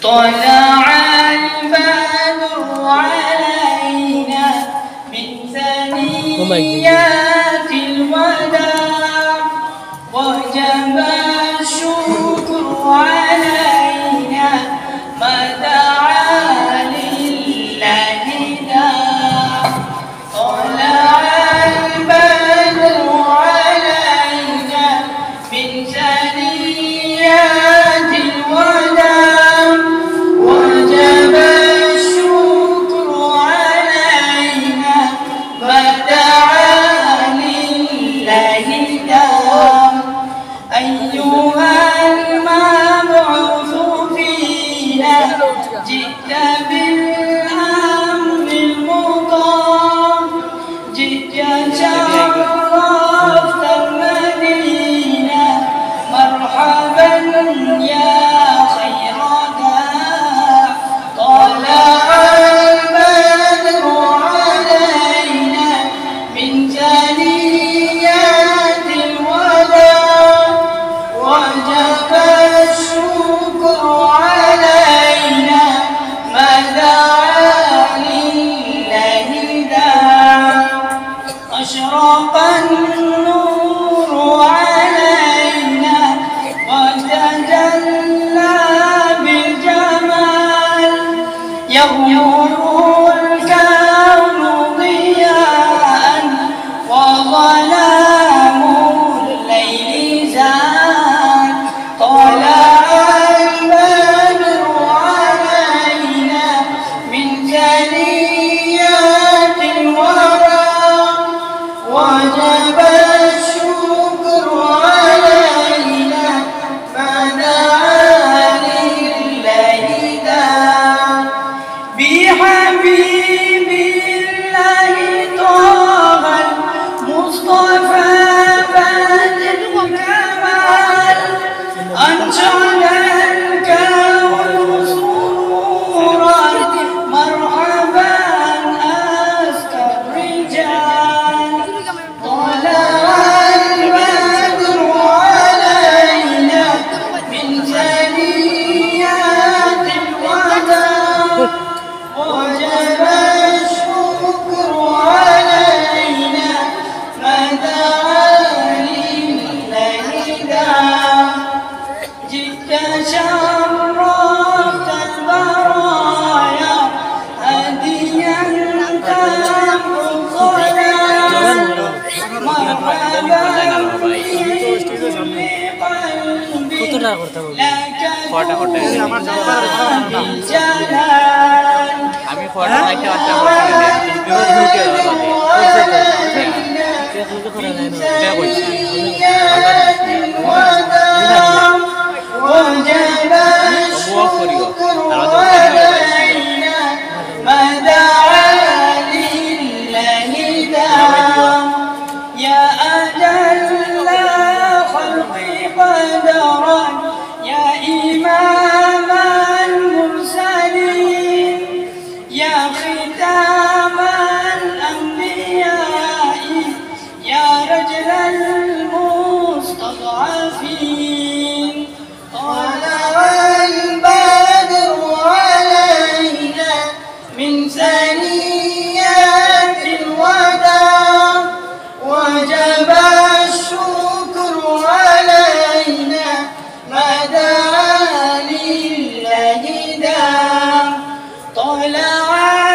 طلع البدر علينا من ثنيات الوداع وجب الشكر علينا ما دعا لله داع طلع البدر علينا من ثنيات الوداع وجب الشكر علينا ما دعا لله داع أيها المبعوث فينا جئت بالأمر المطاع جئت شرفت المدينة مرحبا يا خير داع طلع البدر علينا من ثنيات الوداع وجب الشكر علينا ما دعا لله داع أشرق النور علينا وتجلى بالجمال يغمر الكون ضياء وظلام الليل زال طلع البدر علينا من ثنيات الوداع وجب الشكر علينا ما دعا لله داع بحبيب الله طه المصطفى بدر الكمال أنشد الكون سرورا مرحبا أزكى الرجال طلع البدر علينا من ثنيات الوداع وجب الشكر علينا ما دعا لله داع جئت شرفت البرايا هديا تمحو الظلام مرحبا بقلبي لك بالجلال আমি ফটো লাইটটা আচ্ছা وجب الشكر علينا ما دعا لله داع يا أجل خلق قدرا يا إمام المرسلين يا ختام الأنبياء يا رجل المستضعفين طلع البدر علينا من ثنيات الوداع وجب الشكر علينا ما دعا لله داع طلع